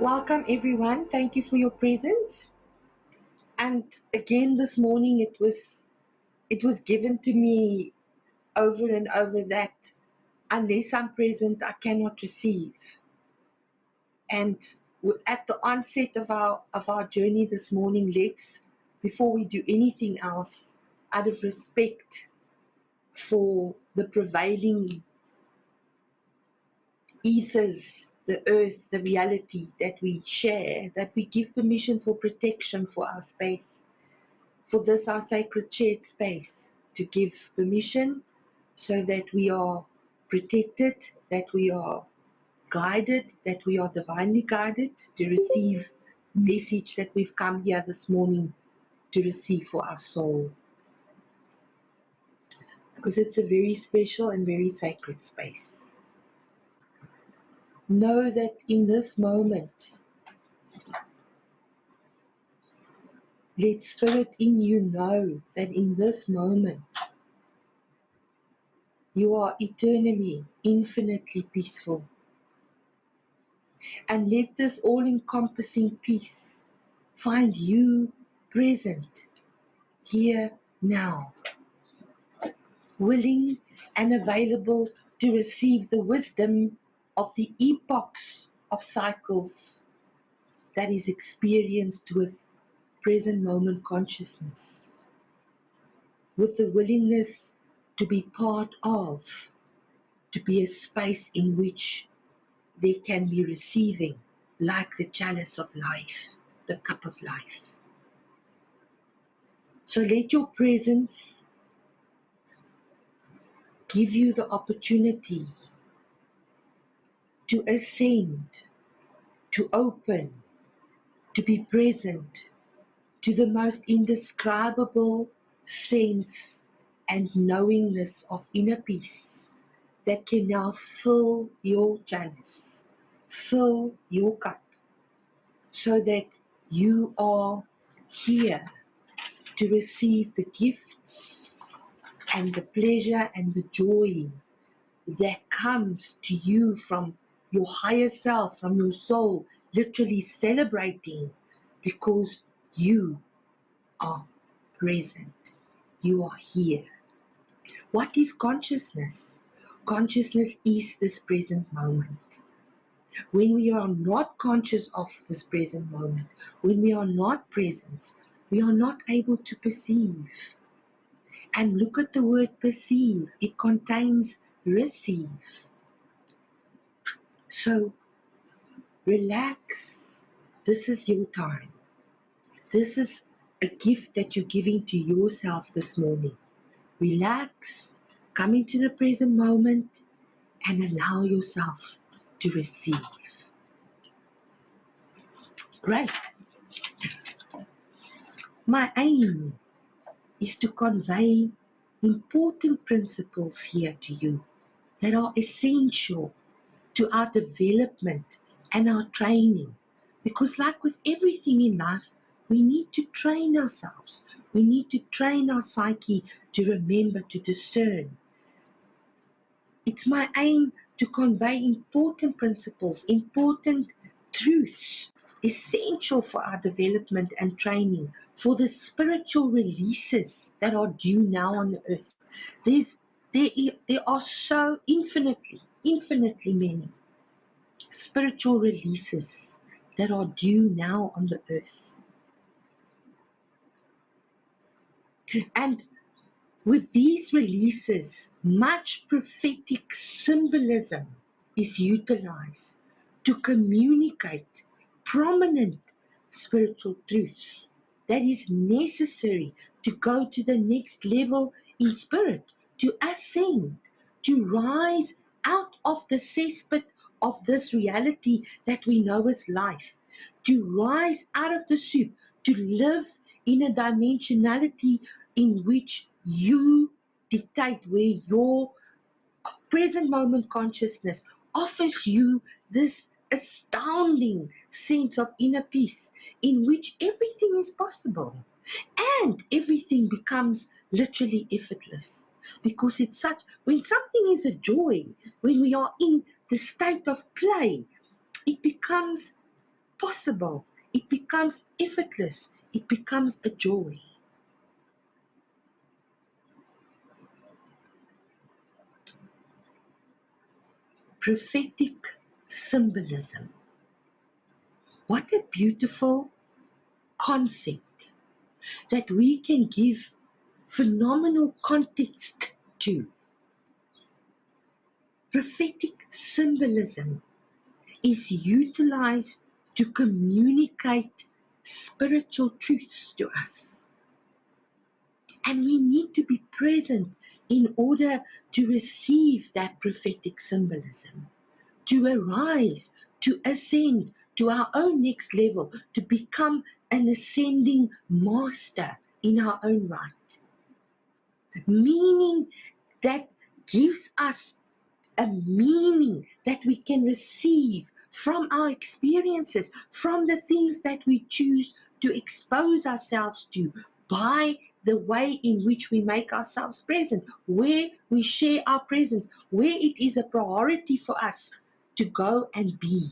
Welcome everyone. Thank you for your presence. And again this morning it was given to me over and over that unless I'm present I cannot receive. And at the onset of our journey this morning, let's, before we do anything else, out of respect for the prevailing ethers, the earth, the reality that we share, that we give permission for protection for our space, for this our sacred shared space, to give permission so that we are protected, that we are guided, that we are divinely guided to receive the message that we've come here this morning to receive for our soul. Because it's a very special and very sacred space. Know that in this moment, let Spirit in you know that in this moment, you are eternally, infinitely peaceful. And let this all-encompassing peace find you present here now, willing and available to receive the wisdom of the epochs of cycles that is experienced with present moment consciousness, with the willingness to be part of, to be a space in which they can be receiving, like the chalice of life, the cup of life. So let your presence give you the opportunity to ascend, to open, to be present to the most indescribable sense and knowingness of inner peace that can now fill your chalice, fill your cup, so that you are here to receive the gifts and the pleasure and the joy that comes to you from your higher self, from your soul, literally celebrating because you are present. You are here. What is consciousness? Consciousness is this present moment. When we are not conscious of this present moment, when we are not present, we are not able to perceive. And look at the word perceive. It contains receive. So relax. This is your time. This is a gift that you're giving to yourself this morning. Relax, come into the present moment and allow yourself to receive. Great. My aim is to convey important principles here to you that are essential to our development and our training. Because like with everything in life, we need to train ourselves. We need to train our psyche to remember, to discern. It's my aim to convey important principles, important truths, essential for our development and training, for the spiritual releases that are due now on the earth. There are so infinitely many spiritual releases that are due now on the earth. And with these releases, much prophetic symbolism is utilized to communicate prominent spiritual truths that is necessary to go to the next level in spirit, to ascend, to rise out of the cesspit of this reality that we know as life, to rise out of the soup, to live in a dimensionality in which you dictate, where your present moment consciousness offers you this astounding sense of inner peace in which everything is possible and everything becomes literally effortless. Because it's such, when something is a joy, when we are in the state of play, it becomes possible. It becomes effortless. It becomes a joy. Prophetic symbolism. What a beautiful concept that we can give phenomenal context to. Prophetic symbolism is utilized to communicate spiritual truths to us. And we need to be present in order to receive that prophetic symbolism, to arise, to ascend to our own next level, to become an ascending master in our own right. Meaning that gives us a meaning that we can receive from our experiences, from the things that we choose to expose ourselves to by the way in which we make ourselves present, where we share our presence, where it is a priority for us to go and be.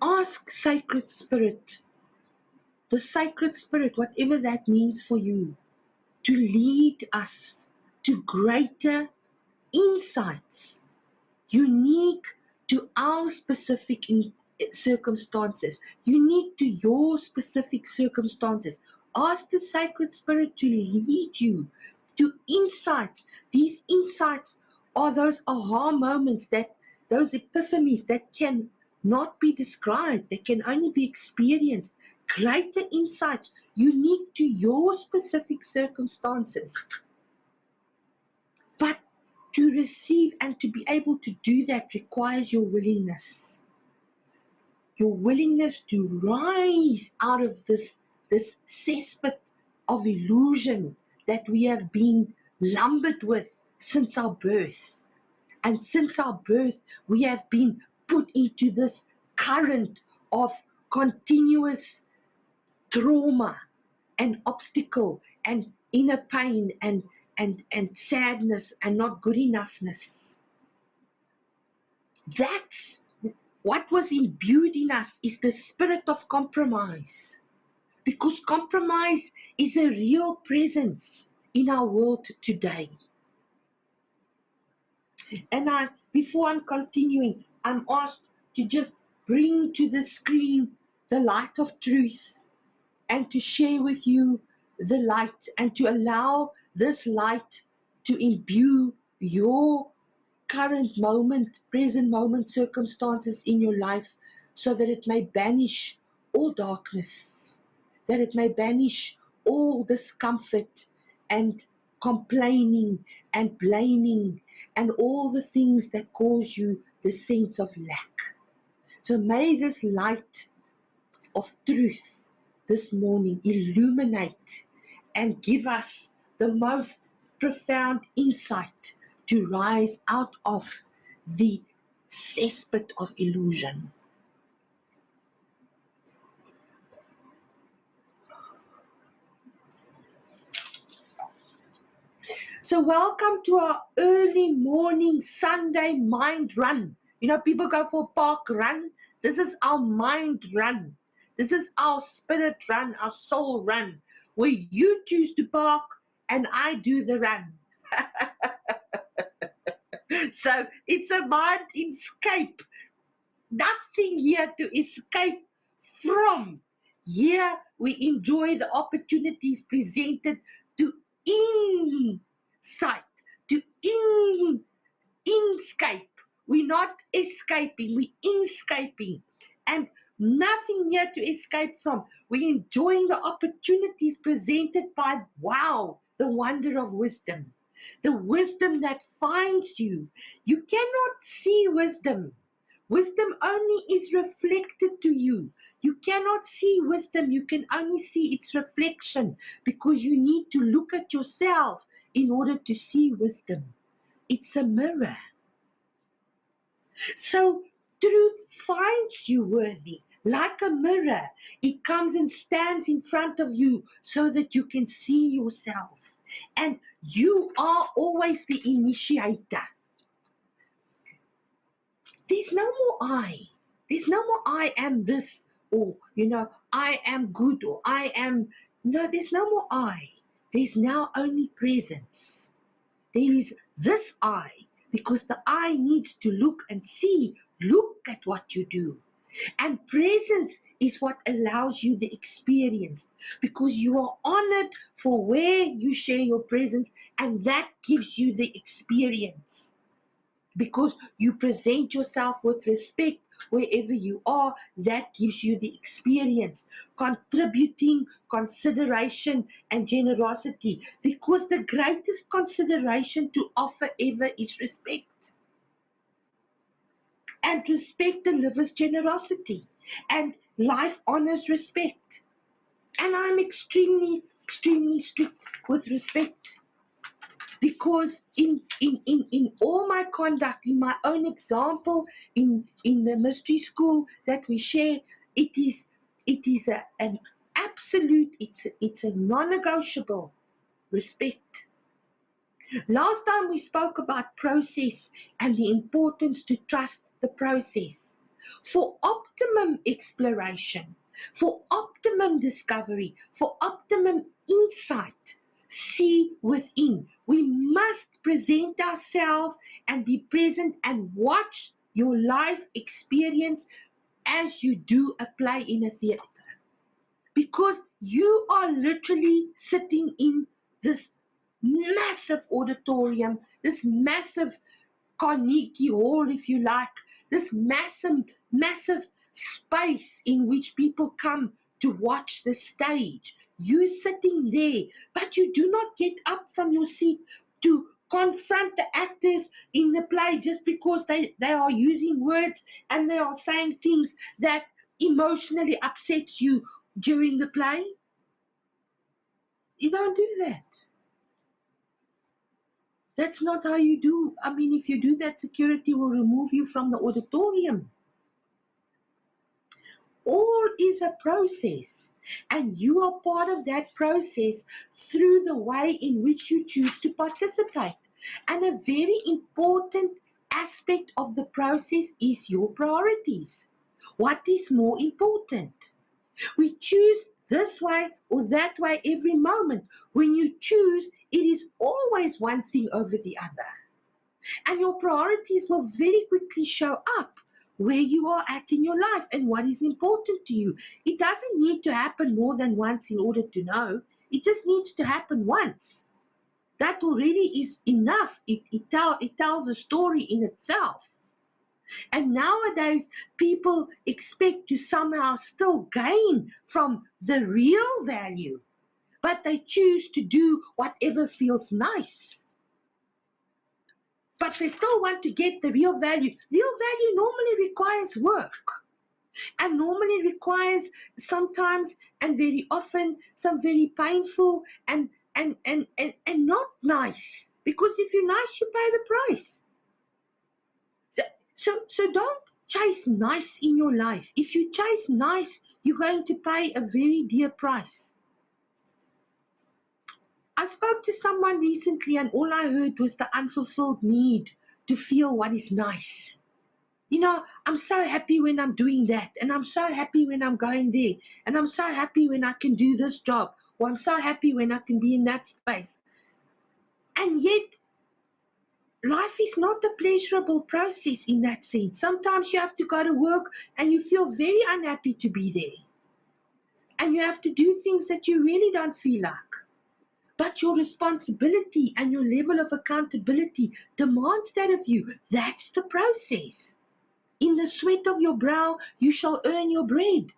Ask Sacred Spirit, the Sacred Spirit, whatever that means for you, to lead us to greater insights unique to our specific circumstances, unique to your specific circumstances. Ask the Sacred Spirit to lead you to insights. These insights are those aha moments, those epiphanies that can not be described, they can only be experienced. Greater insights unique to your specific circumstances. But to receive and to be able to do that requires your willingness. Your willingness to rise out of this cesspit of illusion that we have been lumbered with since our birth. And since our birth, we have been put into this current of continuous trauma and obstacle and inner pain and sadness and not good enoughness. That's what was imbued in us, is the spirit of compromise. Because compromise is a real presence in our world today. And before I'm continuing, I'm asked to just bring to the screen the light of truth and to share with you the light and to allow this light to imbue your current moment, present moment circumstances in your life, so that it may banish all darkness, that it may banish all discomfort and complaining and blaming and all the things that cause you the sense of lack. So may this light of truth this morning illuminate and give us the most profound insight to rise out of the cesspit of illusion. So welcome to our early morning Sunday mind run. You know, people go for a park run. This is our mind run. This is our spirit run, our soul run, where you choose to park and I do the run. So it's a mind escape. Nothing here to escape from. Here we enjoy the opportunities presented to insight, to inscape. We're not escaping, we're inscaping. And nothing here to escape from. We're enjoying the opportunities presented by, wow, the wonder of wisdom. The wisdom that finds you. You cannot see wisdom. Wisdom only is reflected to you. You cannot see wisdom. You can only see its reflection, because you need to look at yourself in order to see wisdom. It's a mirror. So truth finds you worthy. Like a mirror, it comes and stands in front of you so that you can see yourself. And you are always the initiator. There's no more I. There's no more I am this, or, I am good, or I am. No, there's no more I. There's now only presence. There is this I, because the I needs to look and see, look at what you do. And presence is what allows you the experience, because you are honored for where you share your presence, and that gives you the experience. Because you present yourself with respect wherever you are, that gives you the experience. Contributing, consideration, and generosity. Because the greatest consideration to offer ever is respect. And respect delivers generosity. And life honors respect. And I'm extremely, extremely strict with respect. Because in all my conduct, in my own example, in the mystery school that we share, it is an absolute, it's a non-negotiable respect. Last time we spoke about process and the importance to trust the process. For optimum exploration, for optimum discovery, for optimum insight, see within. We must present ourselves and be present and watch your life experience as you do a play in a theater. Because you are literally sitting in this massive auditorium, this massive Carnegie Hall, if you like, this massive space in which people come to watch the stage. You sitting there, but you do not get up from your seat to confront the actors in the play just because they are using words and they are saying things that emotionally upsets you during the play. You don't do that. That's not how you do. I mean, if you do that, security will remove you from the auditorium. All is a process, and you are part of that process through the way in which you choose to participate. And a very important aspect of the process is your priorities. What is more important? We choose this way or that way every moment. When you choose, it is always one thing over the other. And your priorities will very quickly show up where you are at in your life and what is important to you. It doesn't need to happen more than once in order to know. It just needs to happen once. That already is enough. It tells a story in itself. And nowadays, people expect to somehow still gain from the real value, but they choose to do whatever feels nice. But they still want to get the real value. Real value normally requires work, and normally requires sometimes and very often some very painful and not nice. Because if you're nice, you pay the price. So don't chase nice in your life. If you chase nice, you're going to pay a very dear price. I spoke to someone recently and all I heard was the unfulfilled need to feel what is nice. I'm so happy when I'm doing that, and I'm so happy when I'm going there, and I'm so happy when I can do this job, or I'm so happy when I can be in that space. And yet, life is not a pleasurable process in that sense. Sometimes you have to go to work and you feel very unhappy to be there. And you have to do things that you really don't feel like. But your responsibility and your level of accountability demands that of you. That's the process. In the sweat of your brow, you shall earn your bread.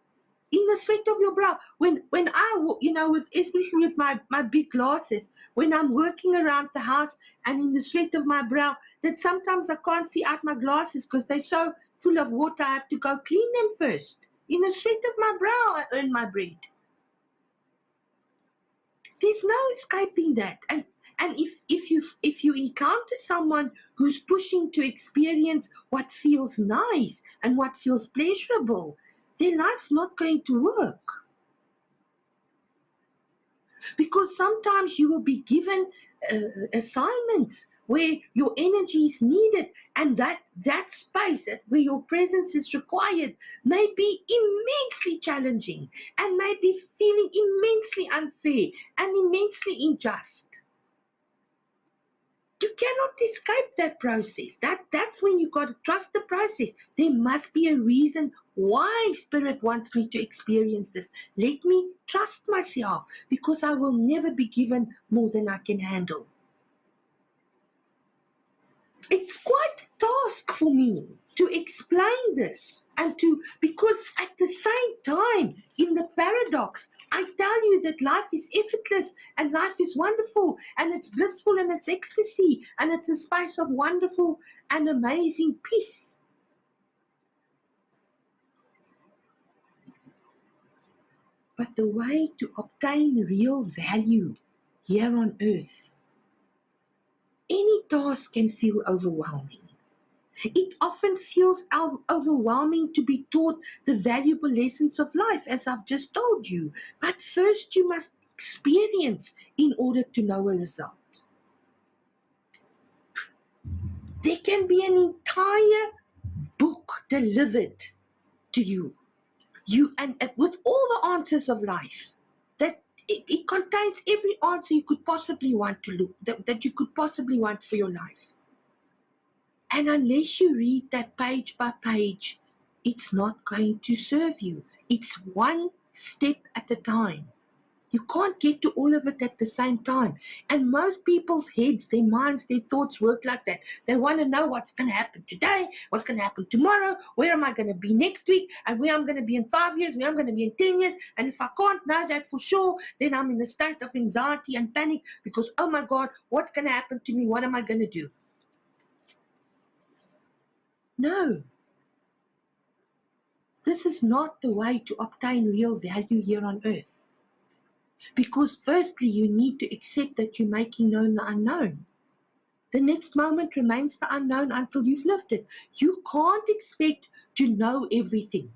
In the sweat of your brow. When I, especially with my big glasses, when I'm working around the house and in the sweat of my brow, that sometimes I can't see out my glasses because they're so full of water, I have to go clean them first. In the sweat of my brow, I earn my bread. There's no escaping that. And if you encounter someone who's pushing to experience what feels nice and what feels pleasurable, their life's not going to work. Because sometimes you will be given assignments where your energy is needed, and that space where your presence is required may be immensely challenging and may be feeling immensely unfair and immensely unjust. You cannot escape that process. That's when you got to trust the process. There must be a reason why Spirit wants me to experience this. Let me trust myself, because I will never be given more than I can handle. It's quite a task for me to explain this, because at the same time, in the paradox, I tell you that life is effortless and life is wonderful and it's blissful and it's ecstasy and it's a space of wonderful and amazing peace. But the way to obtain real value here on earth, any task can feel overwhelming. It often feels overwhelming to be taught the valuable lessons of life, as I've just told you. But first you must experience in order to know a result. There can be an entire book delivered to you, and with all the answers of life. That it contains every answer you could possibly want to look, that you could possibly want for your life. And unless you read that page by page, it's not going to serve you. It's one step at a time. You can't get to all of it at the same time. And most people's heads, their minds, their thoughts work like that. They want to know what's going to happen today, what's going to happen tomorrow, where am I going to be next week, and where I'm going to be in 5 years, where I'm going to be in 10 years. And if I can't know that for sure, then I'm in a state of anxiety and panic because, oh my God, what's going to happen to me? What am I going to do? No. This is not the way to obtain real value here on earth. Because firstly, you need to accept that you're making known the unknown. The next moment remains the unknown until you've lived it. You can't expect to know everything.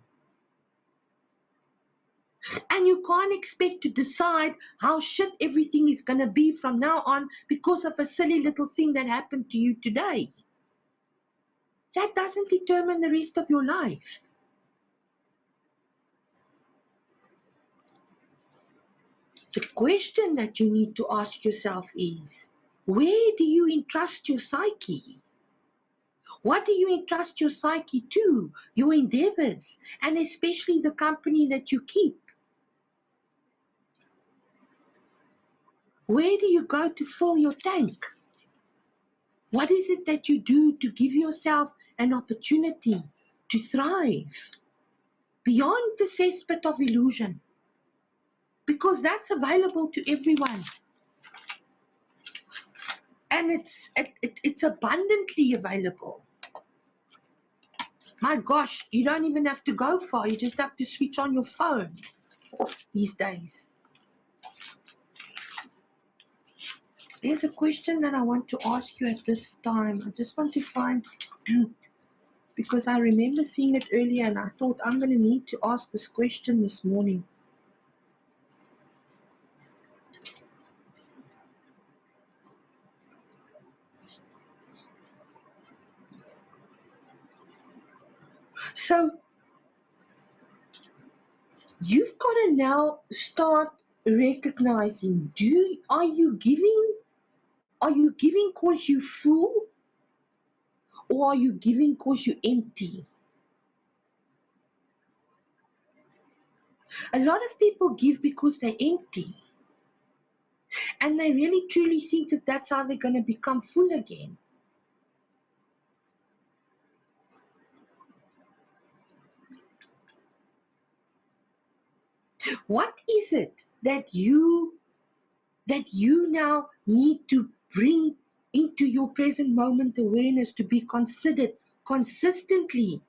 And you can't expect to decide how shit everything is going to be from now on because of a silly little thing that happened to you today. That doesn't determine the rest of your life. The question that you need to ask yourself is, where do you entrust your psyche? What do you entrust your psyche to? Your endeavors, and especially the company that you keep. Where do you go to fill your tank? What is it that you do to give yourself an opportunity to thrive beyond the cesspit of illusion? Because that's available to everyone. And it's abundantly available. My gosh, you don't even have to go far. You just have to switch on your phone these days. There's a question that I want to ask you at this time. I just want to find, because I remember seeing it earlier and I thought I'm going to need to ask this question this morning. So, you've got to now start recognizing, are you giving because you're full, or are you giving because you're empty? A lot of people give because they're empty. And they really truly think that that's how they're going to become full again. What is it that you now need to bring into your present moment awareness to be considered consistently?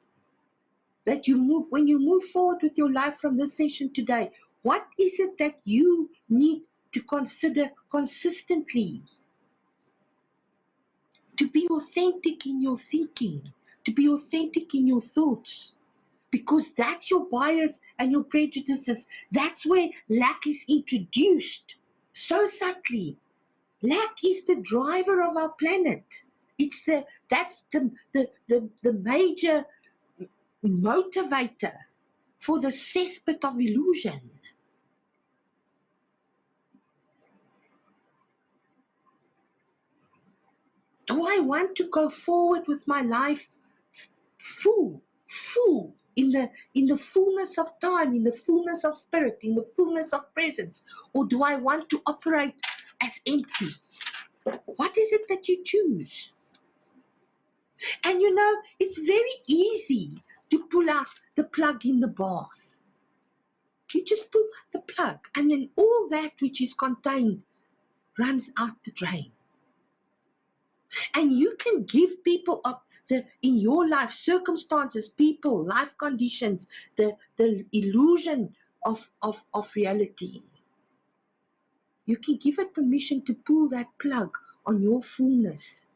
That when you move forward with your life from this session today, what is it that you need to consider consistently? To be authentic in your thinking, to be authentic in your thoughts. Because that's your bias and your prejudices. That's where lack is introduced. so subtly. Lack is the driver of our planet. That's the major motivator for the cesspit of illusion. Do I want to go forward with my life full in the fullness of time, in the fullness of spirit, in the fullness of presence, or do I want to operate as empty? What is it that you choose? And you know, it's very easy to pull out the plug in the bath. You just pull out the plug, and then all that which is contained runs out the drain. And you can give people up in your life, circumstances, people, life conditions, the illusion of reality. You can give it permission to pull that plug on your fullness.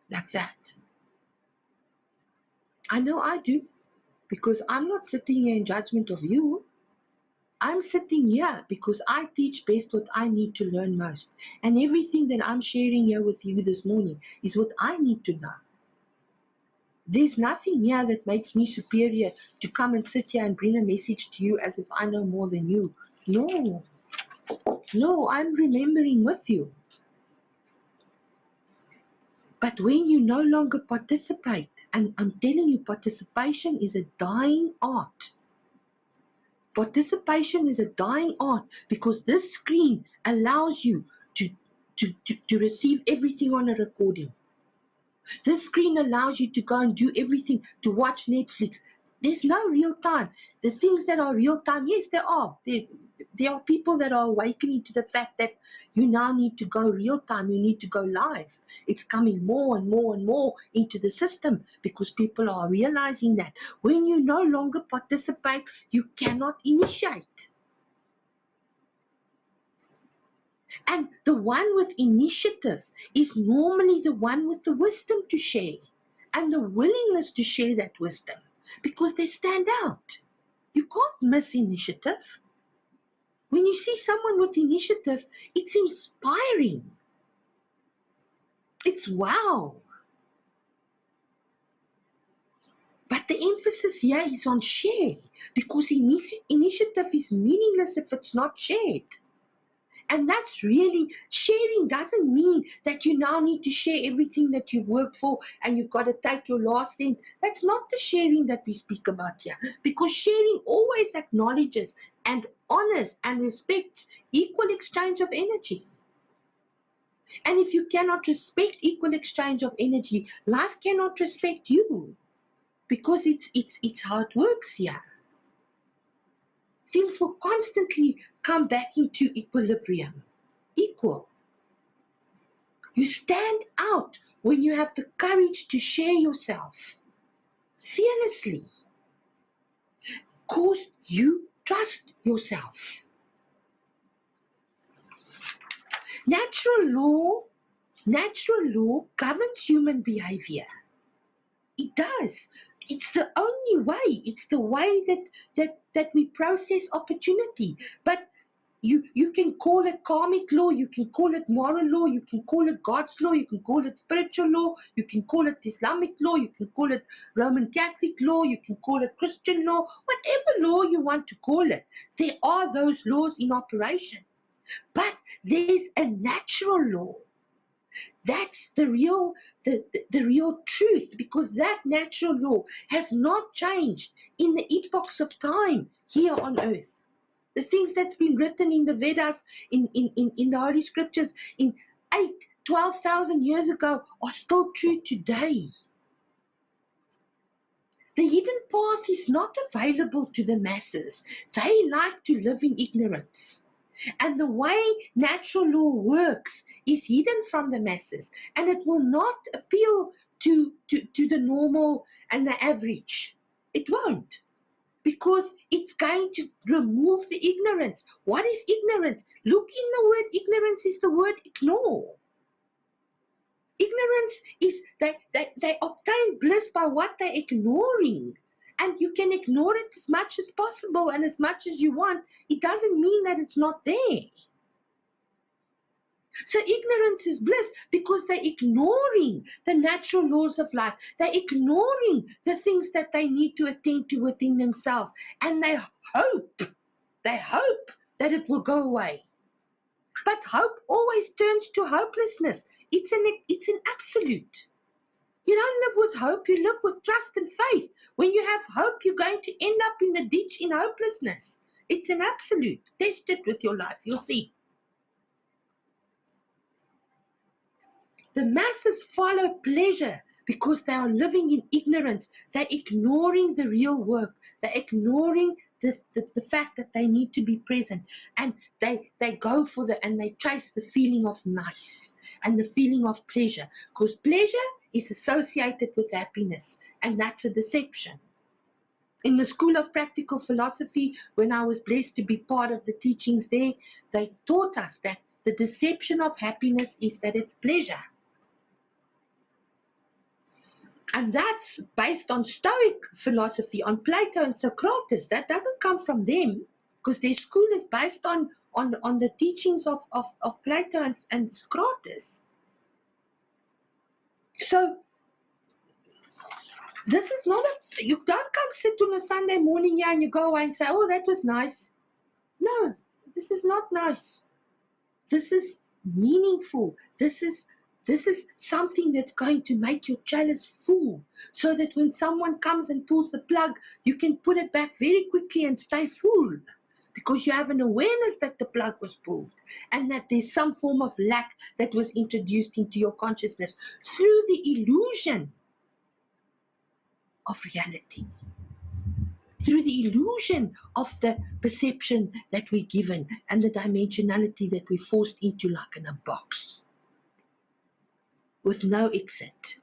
Like that. I know I do. Because I'm not sitting here in judgment of you. I'm sitting here because I teach best what I need to learn most. And everything that I'm sharing here with you this morning is what I need to know. There's nothing here that makes me superior to come and sit here and bring a message to you as if I know more than you. No. No, I'm remembering with you. But when you no longer participate, and I'm telling you, participation is a dying art. Participation is a dying art because this screen allows you to receive everything on a recording. This screen allows you to go and do everything, to watch Netflix. There's no real time. The things that are real time, yes, there are. There are people that are awakening to the fact that you now need to go real time, you need to go live. It's coming more and more and more into the system because people are realizing that when you no longer participate, you cannot initiate. And the one with initiative is normally the one with the wisdom to share and the willingness to share that wisdom because they stand out. You can't miss initiative. When you see someone with initiative, it's inspiring. It's wow. But the emphasis here is on share because initiative is meaningless if it's not shared. And that's really, sharing doesn't mean that you now need to share everything that you've worked for and you've got to take your last cent. That's not the sharing that we speak about here. Because sharing always acknowledges and honors and respects equal exchange of energy. And if you cannot respect equal exchange of energy, life cannot respect you. Because it's how it works here. Things will constantly come back into equilibrium. Equal. You stand out when you have the courage to share yourself fearlessly because you trust yourself. Natural law governs human behavior. It does. It's the only way. It's the way that we process opportunity. But you can call it karmic law, you can call it moral law, you can call it God's law, you can call it spiritual law, you can call it Islamic law, you can call it Roman Catholic law, you can call it Christian law, whatever law you want to call it. There are those laws in operation. But there's a natural law. That's the real truth, because that natural law has not changed in the epochs of time here on earth. The things that's been written in the Vedas, in the Holy Scriptures, in 12,000 years ago are still true today. The hidden path is not available to the masses. They like to live in ignorance. And the way natural law works is hidden from the masses, and it will not appeal to the normal and the average. It won't, because it's going to remove the ignorance. What is ignorance? Look in the word ignorance is the word ignore. Ignorance is they obtain bliss by what they're ignoring. And you can ignore it as much as possible and as much as you want. It doesn't mean that it's not there. So ignorance is bliss because they're ignoring the natural laws of life. They're ignoring the things that they need to attend to within themselves. And they hope that it will go away. But hope always turns to hopelessness. It's an absolute. You don't live with hope, you live with trust and faith. When you have hope, you're going to end up in the ditch in hopelessness. It's an absolute. Test it with your life, you'll see. The masses follow pleasure because they are living in ignorance. They're ignoring the real work. They're ignoring the fact that they need to be present. And they go for and they chase the feeling of nice and the feeling of pleasure. Because pleasure is associated with happiness. And that's a deception. In the School of Practical Philosophy, when I was blessed to be part of the teachings there, they taught us that the deception of happiness is that it's pleasure. And that's based on Stoic philosophy, on Plato and Socrates. That doesn't come from them, because their school is based on the teachings of Plato and Socrates. So this is not you don't come sit on a Sunday morning here and you go away and say, oh, that was nice. No, this is not nice. This is meaningful. This is something that's going to make your chalice full, so that when someone comes and pulls the plug, you can put it back very quickly and stay full, because you have an awareness that the plug was pulled and that there's some form of lack that was introduced into your consciousness through the illusion of reality, through the illusion of the perception that we're given and the dimensionality that we're forced into like in a box with no exit.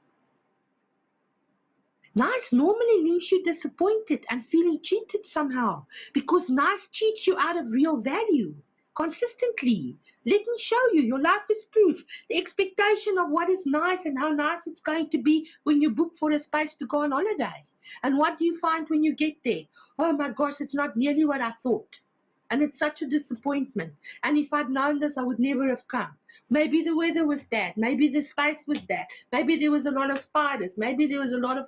Nice normally leaves you disappointed and feeling cheated somehow, because nice cheats you out of real value consistently. Let me show you, your life is proof. The expectation of what is nice and how nice it's going to be when you book for a space to go on holiday. And what do you find when you get there? Oh my gosh, it's not nearly what I thought. And it's such a disappointment. And if I'd known this, I would never have come. Maybe the weather was bad. Maybe the space was bad. Maybe there was a lot of spiders. Maybe there was a lot of,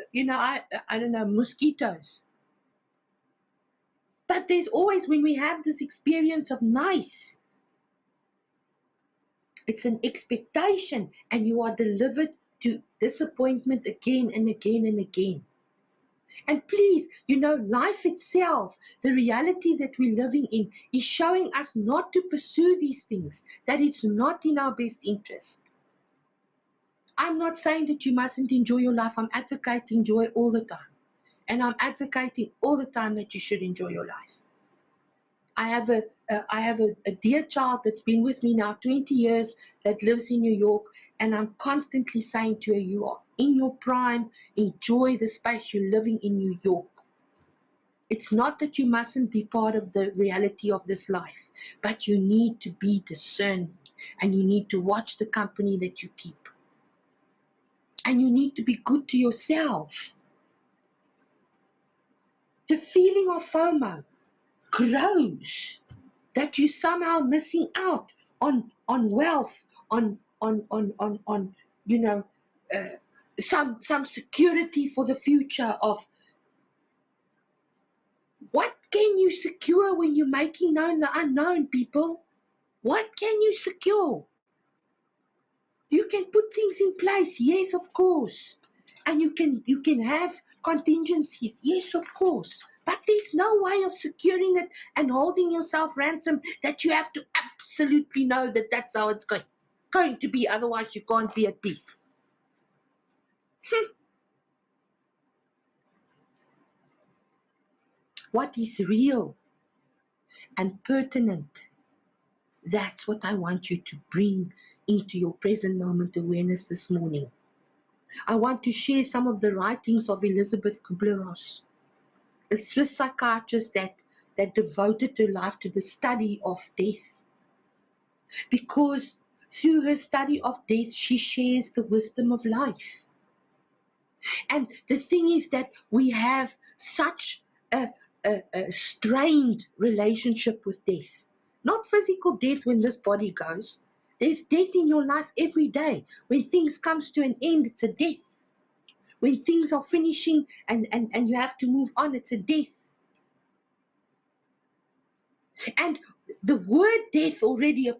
I don't know, mosquitoes. But there's always, when we have this experience of nice, it's an expectation, and you are delivered to disappointment again and again and again. And please, life itself, the reality that we're living in, is showing us not to pursue these things, that it's not in our best interest. I'm not saying that you mustn't enjoy your life. I'm advocating joy all the time. And I'm advocating all the time that you should enjoy your life. I have a dear child that's been with me now 20 years that lives in New York, and I'm constantly saying to her, you are in your prime, enjoy the space you're living in New York. It's not that you mustn't be part of the reality of this life, but you need to be discerning, and you need to watch the company that you keep. And you need to be good to yourself. The feeling of FOMO grows, that you're somehow missing out on wealth, on some security for the future of what can you secure when you're making known the unknown, people? What can you secure? You can put things in place, yes, of course. And you can have contingencies, yes, of course. But there's no way of securing it and holding yourself ransom that you have to absolutely know that that's how it's going to be. Otherwise, you can't be at peace. What is real and pertinent, that's what I want you to bring into your present moment awareness this morning. I want to share some of the writings of Elizabeth Kubler-Ross, a Swiss psychiatrist that devoted her life to the study of death. Because through her study of death, she shares the wisdom of life. And the thing is that we have such a strained relationship with death. Not physical death when this body goes. There's death in your life every day. When things comes to an end, it's a death. When things are finishing and you have to move on, it's a death. And the word death already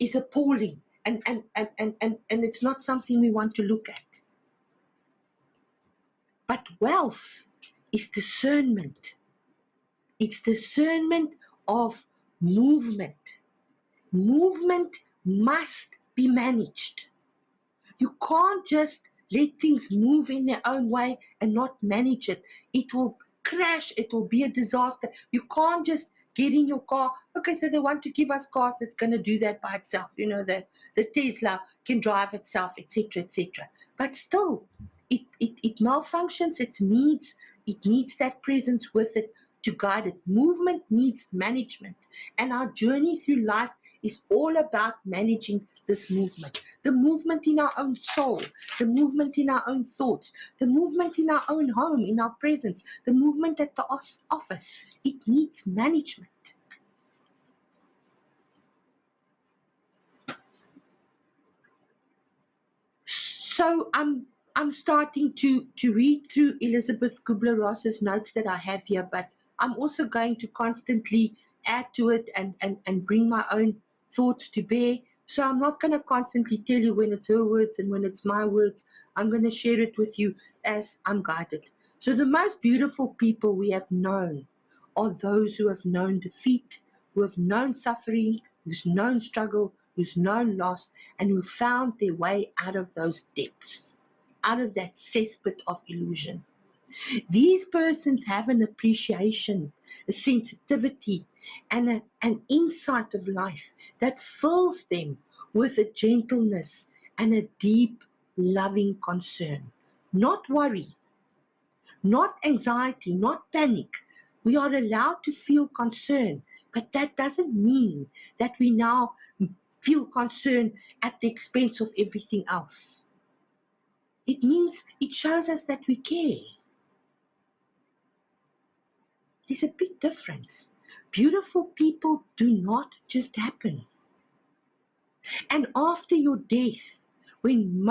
is appalling. And it's not something we want to look at. But wealth is discernment. It's discernment of movement. Movement must be managed. You can't just let things move in their own way and not manage it. It will crash. It will be a disaster. You can't just get in your car. Okay, so they want to give us cars that's going to do that by itself. You know, the Tesla can drive itself, etc., etc. But still, it malfunctions. It needs that presence with it to guide it. Movement needs management. And our journey through life is all about managing this movement. The movement in our own soul, the movement in our own thoughts, the movement in our own home, in our presence, the movement at the office. It needs management. So I'm starting to read through Elizabeth Kubler-Ross's notes that I have here, but I'm also going to constantly add to it and bring my own thoughts to bear. So I'm not going to constantly tell you when it's her words and when it's my words. I'm going to share it with you as I'm guided. So the most beautiful people we have known are those who have known defeat, who have known suffering, who's known struggle, who's known loss, and who found their way out of those depths, out of that cesspit of illusion. These persons have an appreciation, a sensitivity, and an insight of life that fills them with a gentleness and a deep, loving concern. Not worry, not anxiety, not panic. We are allowed to feel concern, but that doesn't mean that we now feel concern at the expense of everything else. It means it shows us that we care. There's a big difference. Beautiful people do not just happen. And after your death, when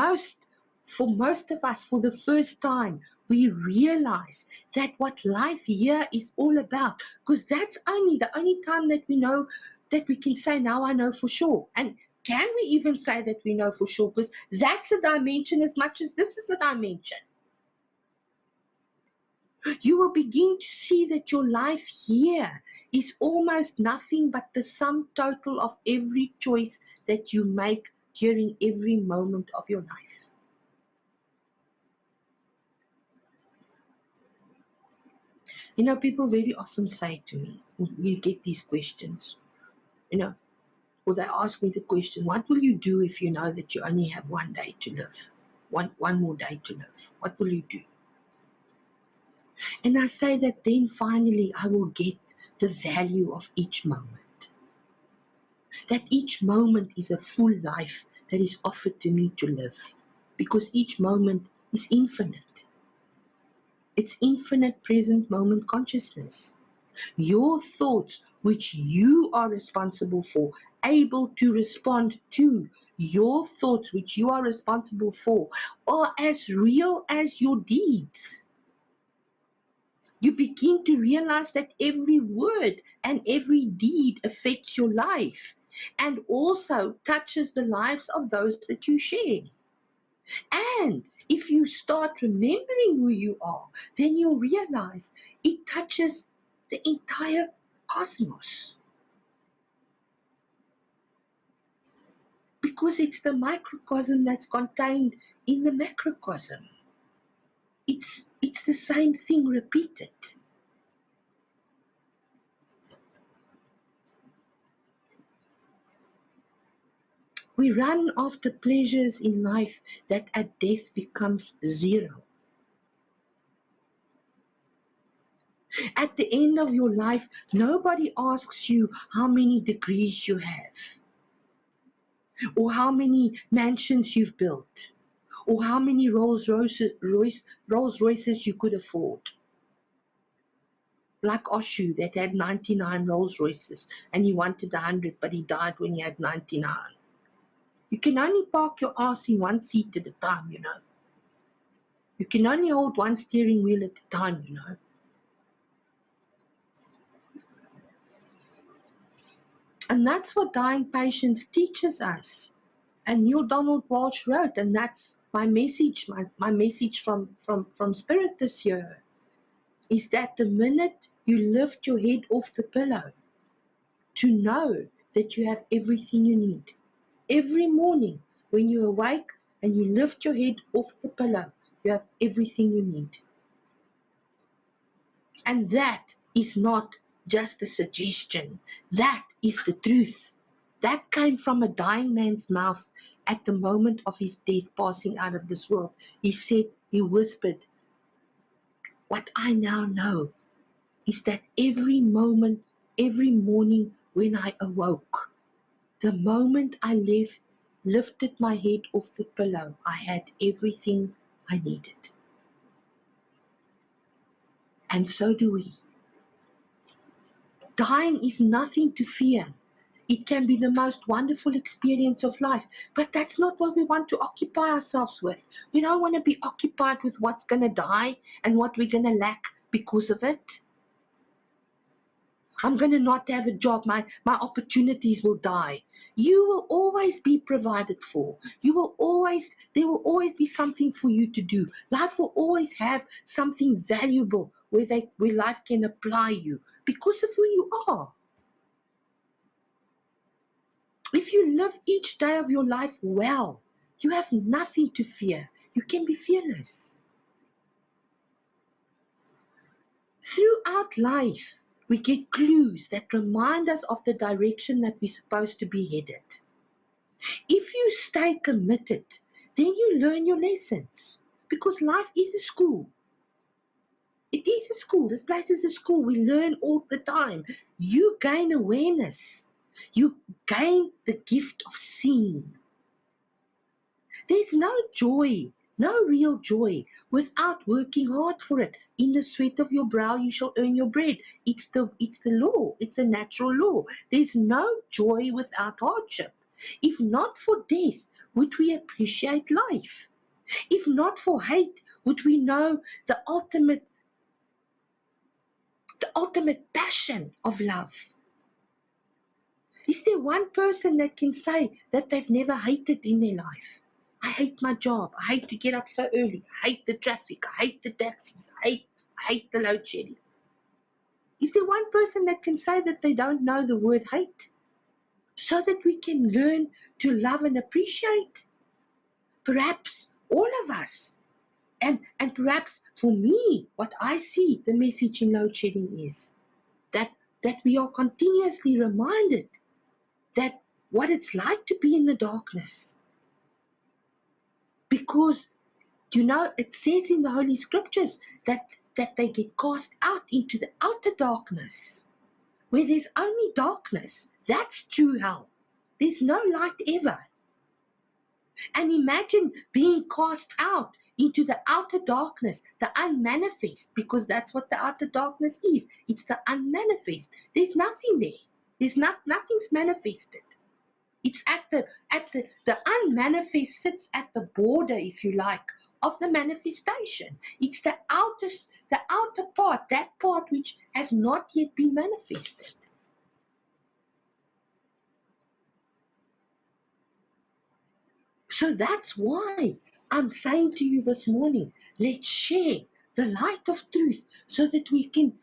for most of us, for the first time, we realize that what life here is all about, because that's the only time that we know, that we can say, now I know for sure. And can we even say that we know for sure? Because that's a dimension as much as this is a dimension. You will begin to see that your life here is almost nothing but the sum total of every choice that you make during every moment of your life. You know, people very often say to me, you get these questions, you know, or they ask me the question, what will you do if you know that you only have one day to live? One more day to live. What will you do? And I say that then finally I will get the value of each moment. That each moment is a full life that is offered to me to live. Because each moment is infinite. It's infinite present moment consciousness. Your thoughts, which you are responsible for, able to respond to, your thoughts, which you are responsible for, are as real as your deeds. You begin to realize that every word and every deed affects your life and also touches the lives of those that you share. And if you start remembering who you are, then you'll realize it touches the entire cosmos. Because it's the microcosm that's contained in the macrocosm. It's the same thing repeated. We run after pleasures in life that at death becomes zero. At the end of your life, nobody asks you how many degrees you have, or how many mansions you've built, or how many Rolls Royces you could afford. Like Oshu that had 99 Rolls Royces and he wanted 100, but he died when he had 99. You can only park your ass in one seat at a time, you know. You can only hold one steering wheel at a time, you know. And that's what dying patience teaches us. And Neil Donald Walsh wrote, and that's my message, my message from Spirit this year, is that the minute you lift your head off the pillow, to know that you have everything you need. Every morning when you awake and you lift your head off the pillow, you have everything you need. And that is not just a suggestion. That is the truth. That came from a dying man's mouth at the moment of his death, passing out of this world. He said, he whispered, what I now know is that every moment, every morning when I awoke, the moment I lifted my head off the pillow, I had everything I needed. And so do we. Dying is nothing to fear. It can be the most wonderful experience of life, but that's not what we want to occupy ourselves with. We don't want to be occupied with what's going to die and what we're going to lack because of it. I'm going to not have a job. My opportunities will die. You will always be provided for. There will always be something for you to do. Life will always have something valuable where life can apply you because of who you are. If you live each day of your life well, you have nothing to fear. You can be fearless. Throughout life, we get clues that remind us of the direction that we're supposed to be headed. If you stay committed, then you learn your lessons, because life is a school. It is a school. This place is a school. We learn all the time. You gain awareness. You gain the gift of seeing. There's no joy, no real joy, without working hard for it. In the sweat of your brow you shall earn your bread. It's the law. It's a natural law. There's no joy without hardship. If not for death, would we appreciate life? If not for hate, would we know the ultimate passion of love? Is there one person that can say that they've never hated in their life? I hate my job. I hate to get up so early. I hate the traffic. I hate the taxis. I hate the load shedding. Is there one person that can say that they don't know the word hate? So that we can learn to love and appreciate? Perhaps all of us. And perhaps for me, what I see the message in load shedding is that we are continuously reminded that what it's like to be in the darkness. Because, it says in the Holy Scriptures that they get cast out into the outer darkness, where there's only darkness. That's true hell. There's no light ever. And imagine being cast out into the outer darkness, the unmanifest, because that's what the outer darkness is. It's the unmanifest. There's nothing there. Nothing's manifested. It's at the unmanifest sits at the border, if you like, of the manifestation. It's the outer part, that part which has not yet been manifested. So that's why I'm saying to you this morning, let's share the light of truth so that we can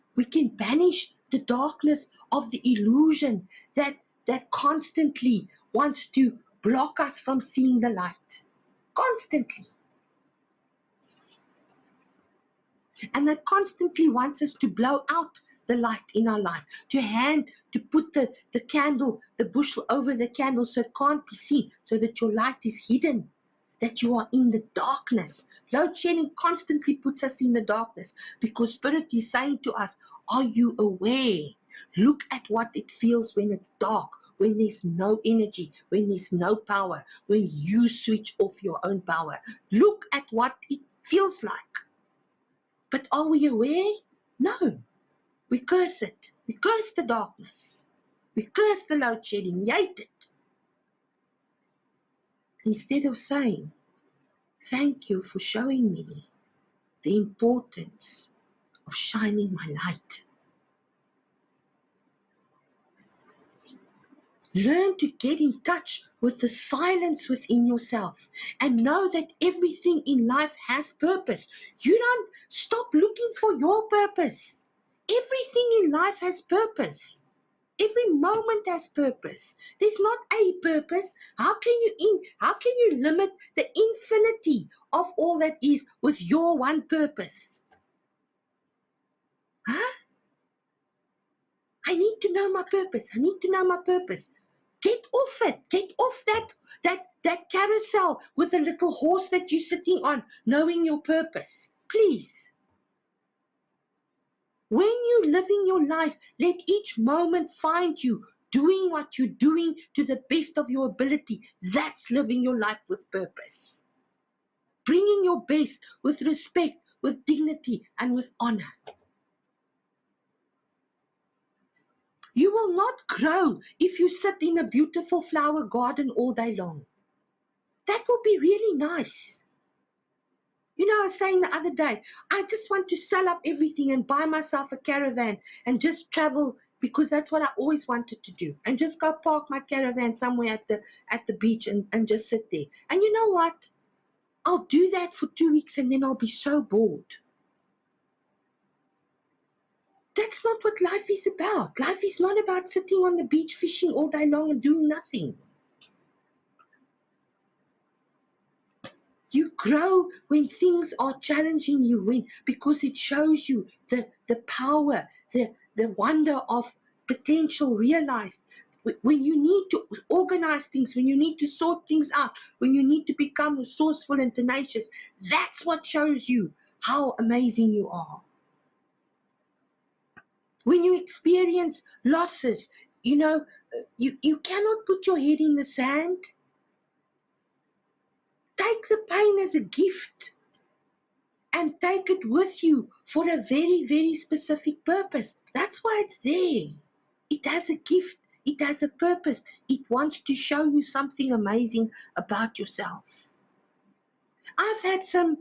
banish the darkness of the illusion that constantly wants to block us from seeing the light. Constantly. And that constantly wants us to blow out the light in our life, to put the candle, the bushel over the candle so it can't be seen, so that your light is hidden, that you are in the darkness. Load shedding constantly puts us in the darkness because Spirit is saying to us, are you aware? Look at what it feels when it's dark, when there's no energy, when there's no power, when you switch off your own power. Look at what it feels like. But are we aware? No. We curse it. We curse the darkness. We curse the load shedding. We hate it. Instead of saying, thank you for showing me the importance of shining my light. Learn to get in touch with the silence within yourself and know that everything in life has purpose. You don't stop looking for your purpose. Everything in life has purpose. Every moment has purpose. There's not a purpose. How can you limit the infinity of all that is with your one purpose? Huh? I need to know my purpose. I need to know my purpose. Get off it. Get off that carousel with the little horse that you're sitting on, knowing your purpose. Please. When you're living your life, let each moment find you doing what you're doing to the best of your ability. That's living your life with purpose. Bringing your best with respect, with dignity, and with honor. You will not grow if you sit in a beautiful flower garden all day long. That will be really nice. You know, I was saying the other day, I just want to sell up everything and buy myself a caravan and just travel, because that's what I always wanted to do. And just go park my caravan somewhere at the beach and just sit there. And you know what? I'll do that for 2 weeks and then I'll be so bored. That's not what life is about. Life is not about sitting on the beach fishing all day long and doing nothing. You grow when things are challenging you, because it shows you the power, the wonder of potential realized. When you need to organize things, when you need to sort things out, when you need to become resourceful and tenacious, that's what shows you how amazing you are. When you experience losses, you know, you cannot put your head in the sand. Take the pain as a gift and take it with you for a very, very specific purpose. That's why it's there. It has a gift. It has a purpose. It wants to show you something amazing about yourself. I've had some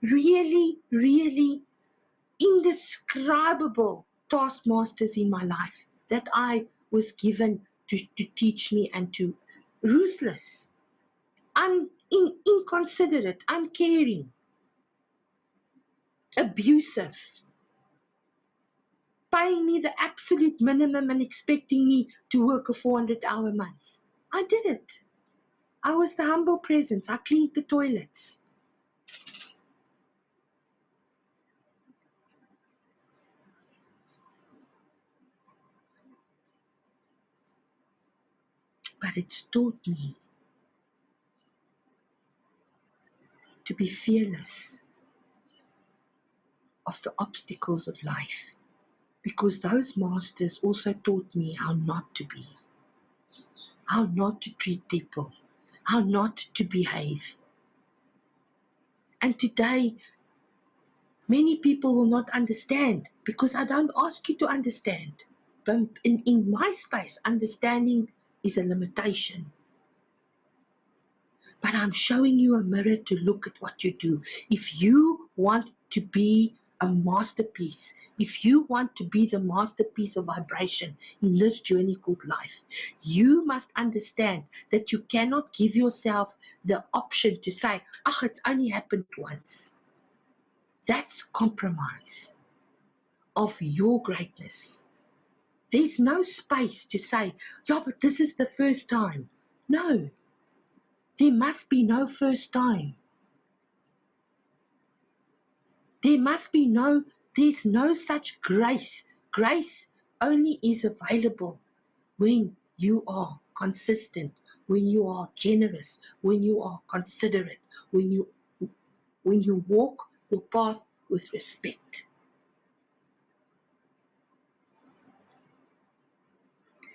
really, really indescribable taskmasters in my life that I was given to teach me, and to ruthless, inconsiderate, uncaring, abusive, paying me the absolute minimum and expecting me to work a 400-hour month. I did it. I was the humble presence. I cleaned the toilets. But it's taught me to be fearless of the obstacles of life, because those masters also taught me how not to be, how not to treat people, how not to behave. And today, many people will not understand, because I don't ask you to understand. But in my space, understanding is a limitation. But I'm showing you a mirror to look at what you do. If you want to be a masterpiece, if you want to be the masterpiece of vibration in this journey called life, you must understand that you cannot give yourself the option to say, oh, it's only happened once. That's compromise of your greatness. There's no space to say, yeah, but this is the first time. No, there must be no first time. There's no such grace. Grace only is available when you are consistent, when you are generous, when you are considerate, when you walk your path with respect.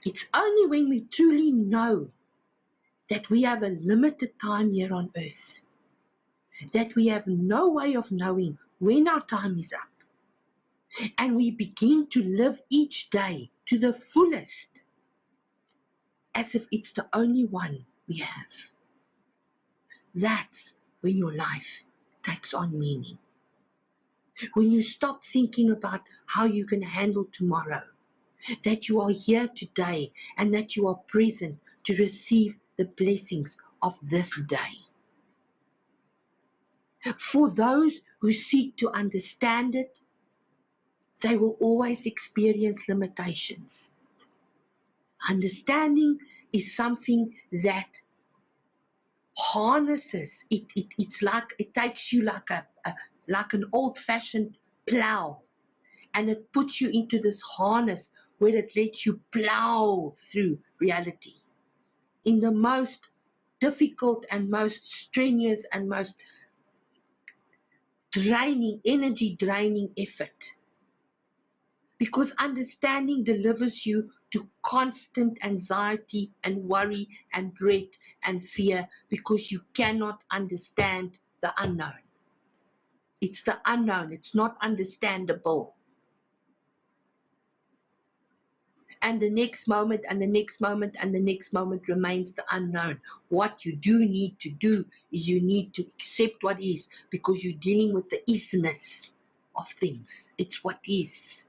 It's only when we truly know that we have a limited time here on earth, that we have no way of knowing when our time is up, and we begin to live each day to the fullest as if it's the only one we have. That's when your life takes on meaning. When you stop thinking about how you're going to handle tomorrow, that you are here today and that you are present to receive the blessings of this day. For those who seek to understand it, they will always experience limitations. Understanding is something that harnesses. It's like it takes you like an old-fashioned plow, and it puts you into this harness where it lets you plow through reality in the most difficult and most strenuous and most draining, energy draining effort. Because understanding delivers you to constant anxiety and worry and dread and fear, because you cannot understand the unknown. It's the unknown. It's not understandable. And the next moment and the next moment and the next moment remains the unknown. What you do need to do is you need to accept what is, because you're dealing with the isness of things. It's what is.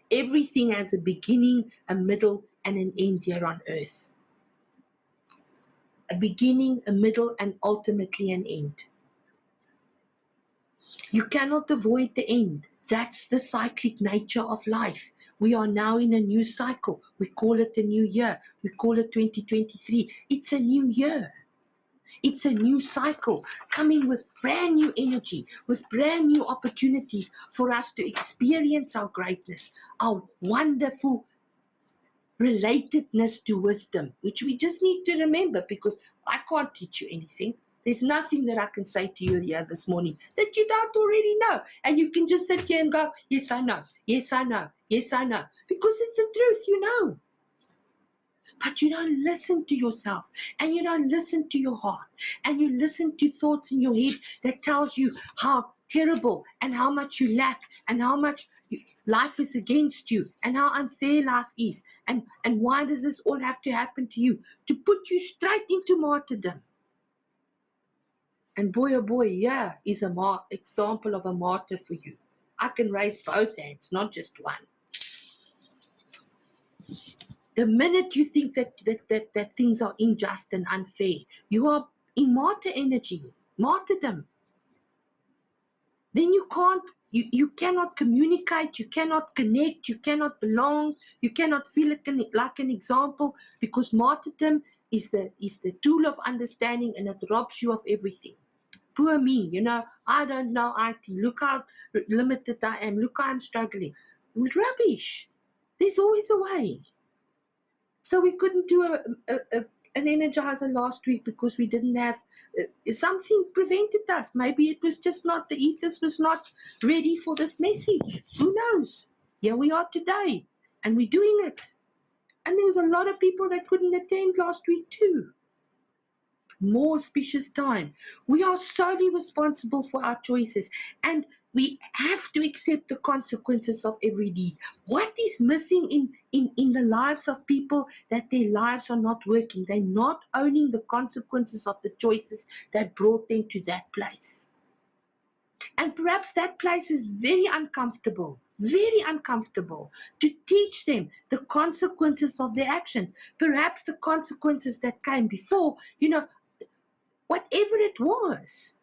Everything has a beginning, a middle, and an end here on earth. A beginning, a middle, and ultimately an end. You cannot avoid the end. That's the cyclic nature of life. We are now in a new cycle. We call it a new year. We call it 2023. It's a new year. It's a new cycle coming with brand new energy, with brand new opportunities for us to experience our greatness, our wonderful relatedness to wisdom, which we just need to remember, because I can't teach you anything. There's nothing that I can say to you here this morning that you don't already know. And you can just sit here and go, yes, I know, yes, I know, yes, I know. Because it's the truth, you know. But you don't listen to yourself, and you don't listen to your heart, and you listen to thoughts in your head that tells you how terrible and how much you lack and how much life is against you and how unfair life is, and why does this all have to happen to you, to put you straight into martyrdom. And boy, oh boy, yeah, is an example of a martyr for you. I can raise both hands, not just one. The minute you think that things are unjust and unfair, you are in martyr energy, martyrdom. Then you cannot communicate, you cannot connect, you cannot belong, you cannot feel like an example, because martyrdom is the tool of understanding, and it robs you of everything. Poor me, I don't know IT. Look how limited I am. Look how I'm struggling. Rubbish. There's always a way. So we couldn't do an Energizer last week because we didn't have, something prevented us. Maybe it was just not, the ethos was not ready for this message. Who knows? Here we are today, and we're doing it. And there was a lot of people that couldn't attend last week too. More auspicious time. We are solely responsible for our choices, and we have to accept the consequences of every deed. What is missing in the lives of people, that their lives are not working? They're not owning the consequences of the choices that brought them to that place. And perhaps that place is very uncomfortable to teach them the consequences of their actions. Perhaps the consequences that came before, whatever it was.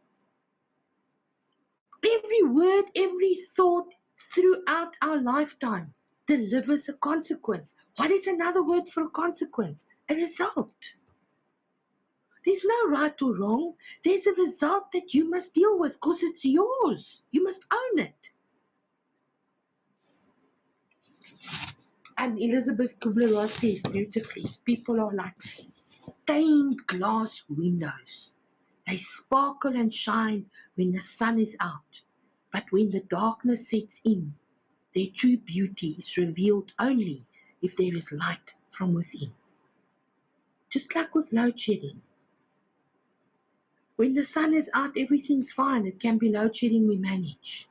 Every word, every thought throughout our lifetime delivers a consequence. What is another word for a consequence? A result. There's no right or wrong. There's a result that you must deal with because it's yours. You must own it. And Elizabeth Kubler-Ross says beautifully, people are like stained glass windows. They sparkle and shine when the sun is out, but when the darkness sets in, their true beauty is revealed only if there is light from within. Just like with load shedding. When the sun is out, everything's fine. It can be load shedding, we manage.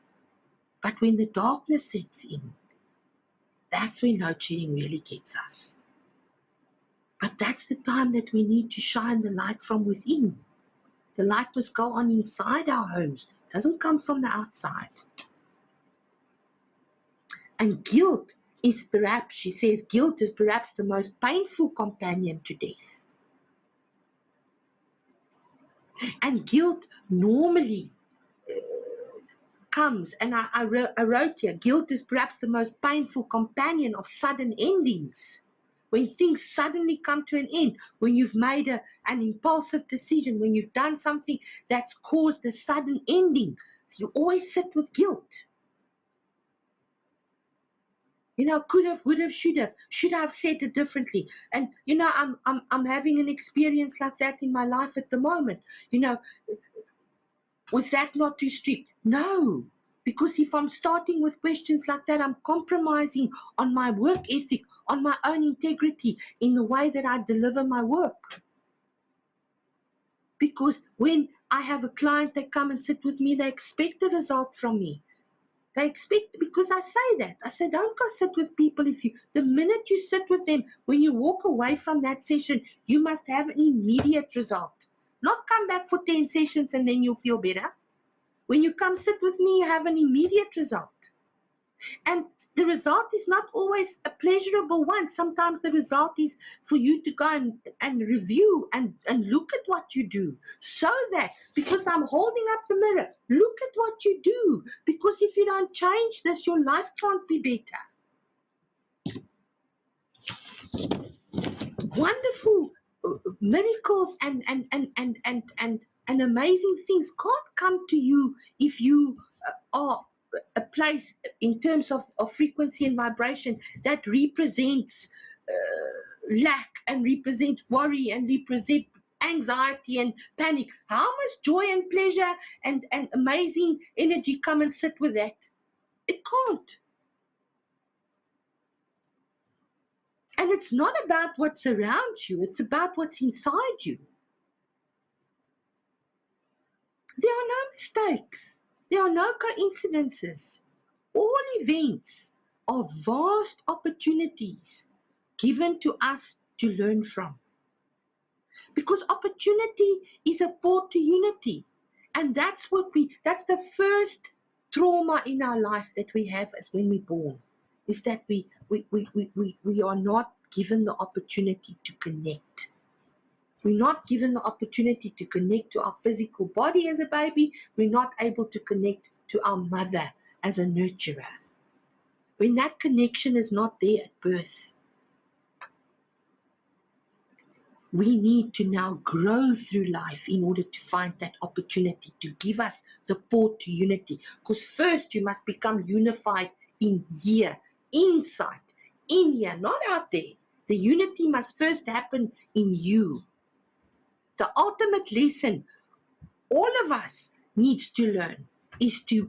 But when the darkness sets in, that's when load shedding really gets us. But that's the time that we need to shine the light from within. The light must go on inside our homes. It doesn't come from the outside. And guilt is perhaps, she says, guilt is perhaps the most painful companion to death. And guilt normally comes, and I wrote here, guilt is perhaps the most painful companion of sudden endings. When things suddenly come to an end, when you've made an impulsive decision, when you've done something that's caused a sudden ending, you always sit with guilt. You know, could have, would have, should I have said it differently? And you know, I'm having an experience like that in my life at the moment. You know, was that not too strict? No, because if I'm starting with questions like that, I'm compromising on my work ethic, on my own integrity, in the way that I deliver my work. Because when I have a client, they come and sit with me, they expect a result from me. They expect, because I say that. I say, don't go sit with people the minute you sit with them, when you walk away from that session, you must have an immediate result. Not come back for 10 sessions and then you'll feel better. When you come sit with me, you have an immediate result. And the result is not always a pleasurable one. Sometimes the result is for you to go and review and look at what you do. So that, because I'm holding up the mirror, look at what you do. Because if you don't change this, your life can't be better. Wonderful miracles and amazing things can't come to you if you are a place in terms of frequency and vibration that represents lack and represents worry and represents anxiety and panic. How much joy and pleasure and amazing energy come and sit with that? It can't. And it's not about what's around you, it's about what's inside you. There are no mistakes. There are no coincidences. All events are vast opportunities given to us to learn from. Because opportunity is a port to unity. And that's the first trauma in our life that we have as when we're born, is that we are not given the opportunity to connect. We're not given the opportunity to connect to our physical body as a baby. We're not able to connect to our mother as a nurturer. When that connection is not there at birth, we need to now grow through life in order to find that opportunity to give us the port to unity. Because first you must become unified in here, inside, in here, not out there. The unity must first happen in you. The ultimate lesson all of us needs to learn is to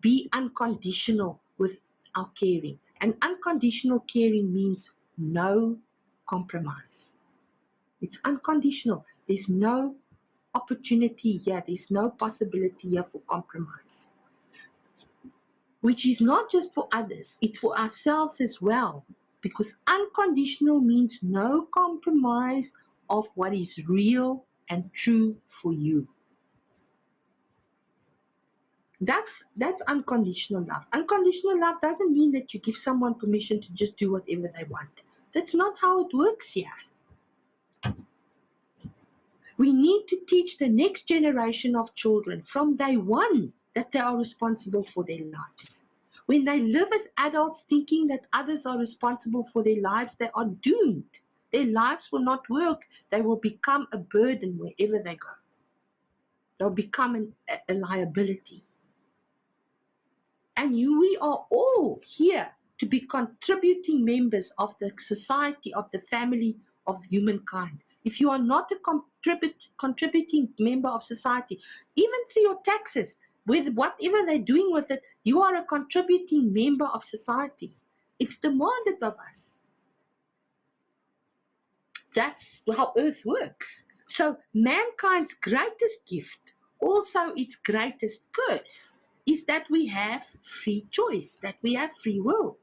be unconditional with our caring. And unconditional caring means no compromise. It's unconditional. There's no opportunity here. There's no possibility here for compromise. Which is not just for others, it's for ourselves as well. Because unconditional means no compromise of what is real and true for you. That's unconditional love. Unconditional love doesn't mean that you give someone permission to just do whatever they want. That's not how it works here. We need to teach the next generation of children from day one that they are responsible for their lives. When they live as adults thinking that others are responsible for their lives, they are doomed. Their lives will not work. They will become a burden wherever they go. They'll become a liability. And we are all here to be contributing members of the society, of the family of humankind. If you are not a contributing member of society, even through your taxes, with whatever they're doing with it, you are a contributing member of society. It's demanded of us. That's how Earth works. So mankind's greatest gift, also its greatest curse, is that we have free choice, that we have free will.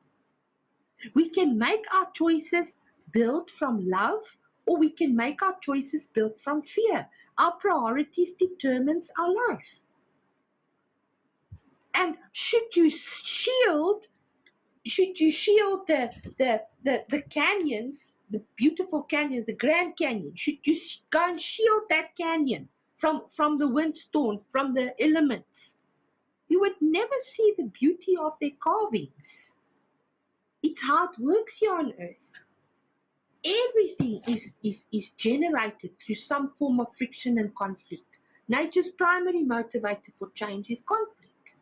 We can make our choices built from love, or we can make our choices built from fear. Our priorities determines our life. And should you shield the canyons, the beautiful canyons, the Grand Canyon, should you go and shield that canyon from the windstorm, from the elements, you would never see the beauty of their carvings. It's how it works here on Earth. Everything is generated through some form of friction and conflict. Nature's primary motivator for change is conflict.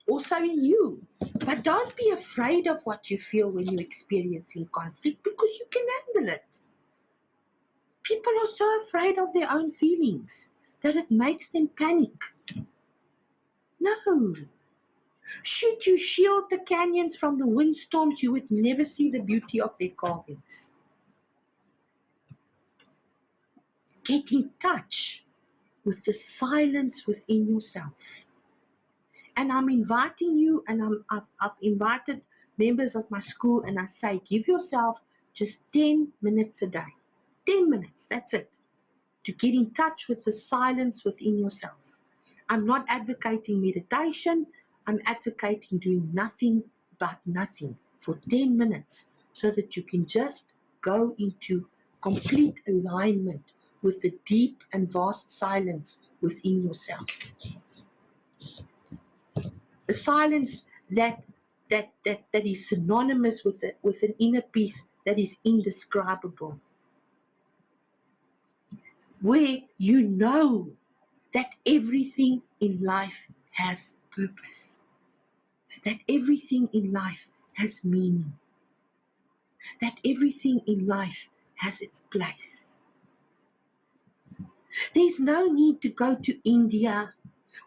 Also in you. But don't be afraid of what you feel when you're experiencing conflict, because you can handle it. People are so afraid of their own feelings that it makes them panic. No. Should you shield the canyons from the windstorms, you would never see the beauty of their carvings. Get in touch with the silence within yourself. And I'm inviting you, and I've invited members of my school, and I say, give yourself just 10 minutes a day. 10 minutes, that's it. To get in touch with the silence within yourself. I'm not advocating meditation. I'm advocating doing nothing but nothing for 10 minutes so that you can just go into complete alignment with the deep and vast silence within yourself. A silence that is synonymous with an inner peace that is indescribable. Where you know that everything in life has purpose. That everything in life has meaning. That everything in life has its place. There's no need to go to India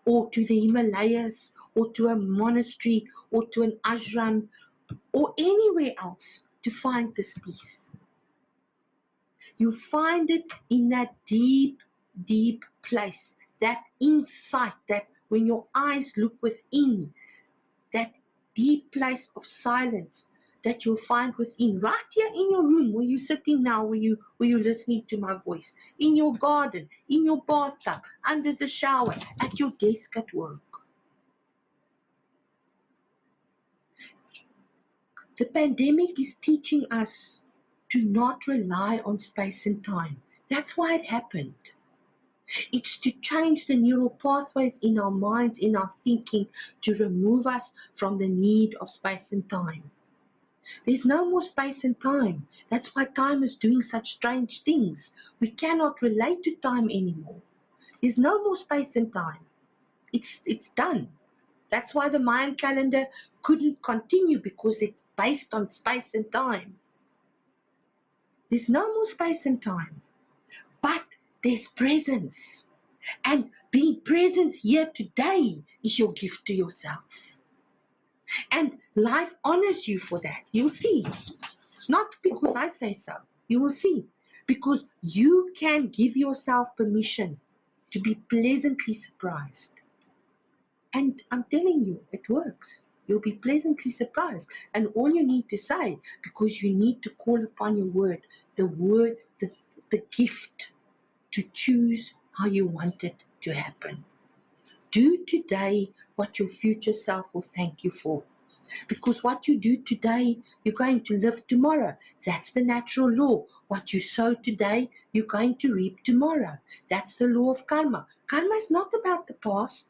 or to the Himalayas or to a monastery or to an ashram or anywhere else to find this peace. You find it in that deep, deep place, that insight, that when your eyes look within, that deep place of silence that you'll find within, right here in your room where you're sitting now, where you're listening to my voice, in your garden, in your bathtub, under the shower, at your desk at work. The pandemic is teaching us to not rely on space and time. That's why it happened. It's to change the neural pathways in our minds, in our thinking, to remove us from the need of space and time. There's no more space and time. That's why time is doing such strange things. We cannot relate to time anymore. There's no more space and time. It's done. That's why the Mayan calendar couldn't continue, because it's based on space and time. There's no more space and time. But there's presence. And being present here today is your gift to yourself. And life honors you for that. You'll see. It's not because I say so. You will see. Because you can give yourself permission to be pleasantly surprised. And I'm telling you, it works. You'll be pleasantly surprised. And all you need to say, because you need to call upon your word, the gift to choose how you want it to happen. Do today what your future self will thank you for. Because what you do today, you're going to live tomorrow. That's the natural law. What you sow today, you're going to reap tomorrow. That's the law of karma. Karma is not about the past.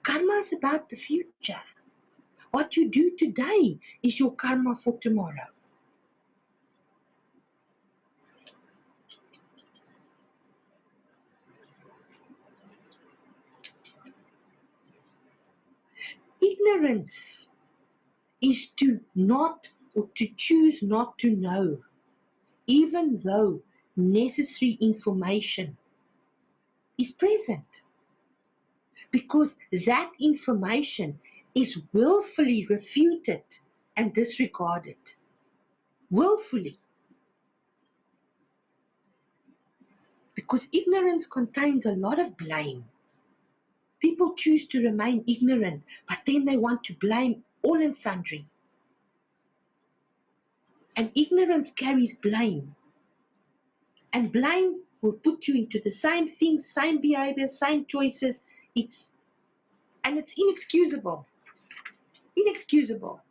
Karma is about the future. What you do today is your karma for tomorrow. Ignorance is to not, or to choose not to know, even though necessary information is present. Because that information is willfully refuted and disregarded. Willfully. Because ignorance contains a lot of blame. People choose to remain ignorant, but then they want to blame all and sundry. And ignorance carries blame. And blame will put you into the same things, same behavior, same choices. It's inexcusable. Inexcusable.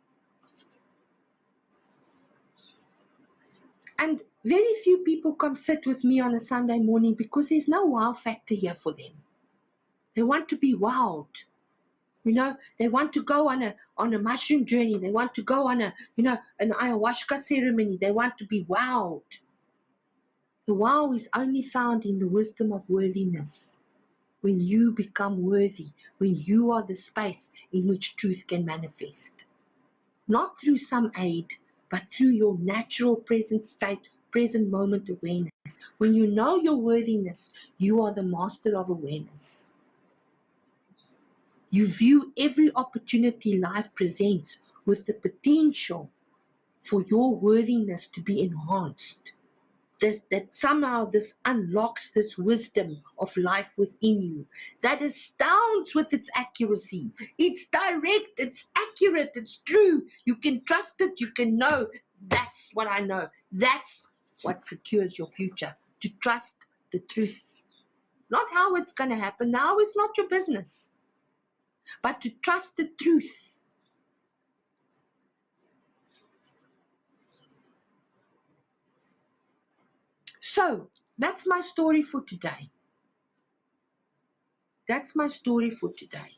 And very few people come sit with me on a Sunday morning because there's no wow factor here for them. They want to be wowed. You know, they want to go on a mushroom journey. They want to go on an ayahuasca ceremony. They want to be wowed. The wow is only found in the wisdom of worthiness. When you become worthy, when you are the space in which truth can manifest. Not through some aid, but through your natural present state, present moment awareness. When you know your worthiness, you are the master of awareness. You view every opportunity life presents with the potential for your worthiness to be enhanced. That somehow this unlocks this wisdom of life within you that astounds with its accuracy. It's direct, it's accurate, it's true. You can trust it, you can know. That's what I know. That's what secures your future. To trust the truth. Not how it's going to happen. Now is not your business. But to trust the truth. So, that's my story for today. That's my story for today.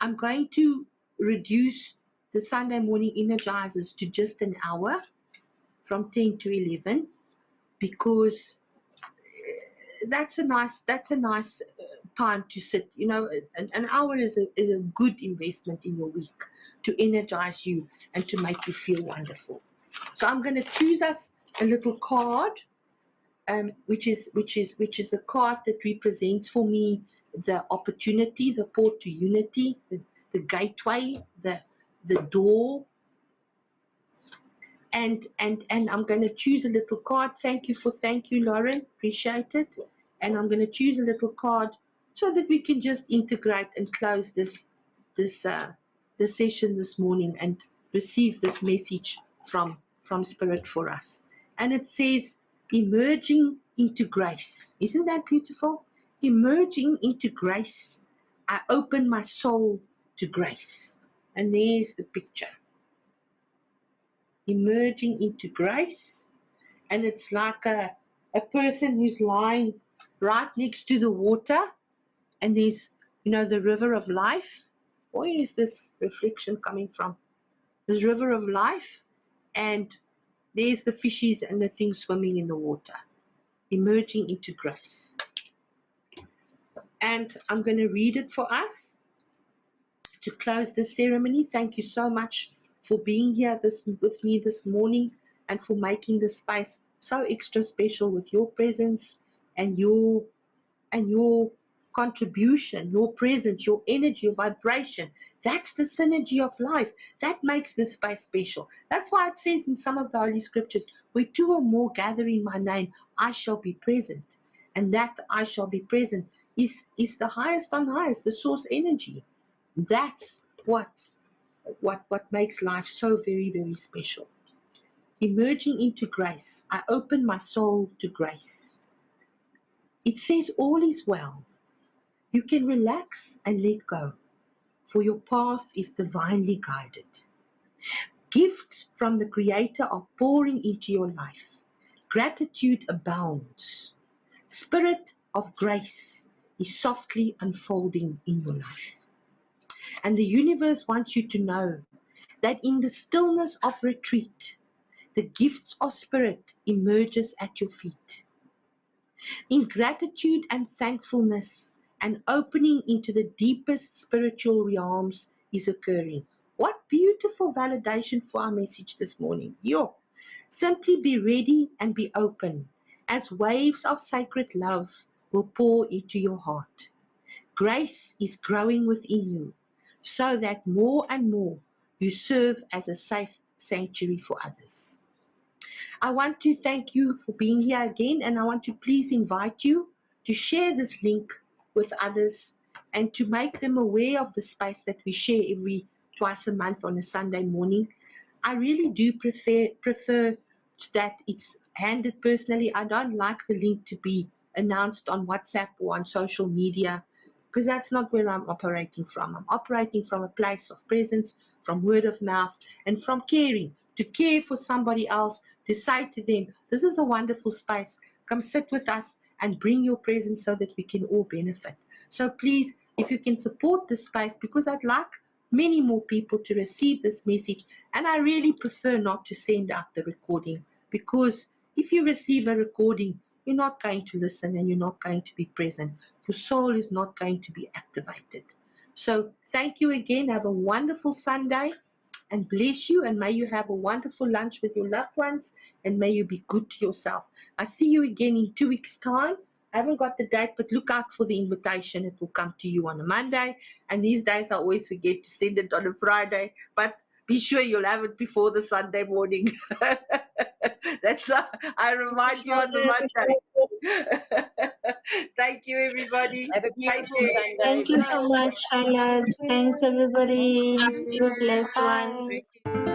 I'm going to reduce the Sunday morning Energizers to just an hour from 10 to 11 because that's a nice time to sit. You know, an hour is a good investment in your week to energize you and to make you feel wonderful. So I'm going to choose us a little card, which is a card that represents for me the opportunity, the port to unity, the gateway, the door. And I'm going to choose a little card. Thank you, Lauren. Appreciate it. And I'm going to choose a little card so that we can just integrate and close this session this morning and receive this message from Spirit for us. And it says, emerging into grace. Isn't that beautiful? Emerging into grace. I open my soul to grace. And there's the picture. Emerging into grace, and it's like a person who's lying right next to the water, and there's, you know, the river of life. Where is this reflection coming from? This river of life, and there's the fishies and the things swimming in the water. Emerging into grace. And I'm going to read it for us to close this ceremony. Thank you so much for being here with me this morning and for making this space so extra special with your presence and your contribution, your presence, your energy, your vibration. That's the synergy of life. That makes this space special. That's why it says in some of the Holy Scriptures, where two or more gather in my name, I shall be present. And that I shall be present is the highest on highest, the source energy. That's what makes life so very, very special. Emerging into grace, I open my soul to grace. It says all is well. You can relax and let go, for your path is divinely guided. Gifts from the Creator are pouring into your life. Gratitude abounds. Spirit of grace is softly unfolding in your life. And the universe wants you to know that in the stillness of retreat, the gifts of spirit emerges at your feet. In gratitude and thankfulness, an opening into the deepest spiritual realms is occurring. What beautiful validation for our message this morning. Simply be ready and be open, as waves of sacred love will pour into your heart. Grace is growing within you, so that more and more you serve as a safe sanctuary for others. I want to thank you for being here again, and I want to please invite you to share this link with others and to make them aware of the space that we share every twice a month on a Sunday morning. I really do prefer that it's handed personally. I don't like the link to be announced on WhatsApp or on social media, because that's not where I'm operating from. I'm operating from a place of presence, from word of mouth, and from caring, to care for somebody else, to say to them, this is a wonderful space. Come sit with us and bring your presence so that we can all benefit. So please, if you can support this space, because I'd like many more people to receive this message, and I really prefer not to send out the recording, because if you receive a recording, you're not going to listen and you're not going to be present. Your soul is not going to be activated. So thank you again. Have a wonderful Sunday and bless you, and may you have a wonderful lunch with your loved ones, and may you be good to yourself. I see you again in 2 weeks' time. I haven't got the date, but look out for the invitation. It will come to you on a Monday, and these days I always forget to send it on a Friday, but be sure you'll have it before the Sunday morning. That's I remind you on the Monday. Thank you, everybody. Have a Take beautiful care. Sunday. Thank you so Bye. much, Charlotte. Thanks, Thank everybody. you. You a blessed one. Bye.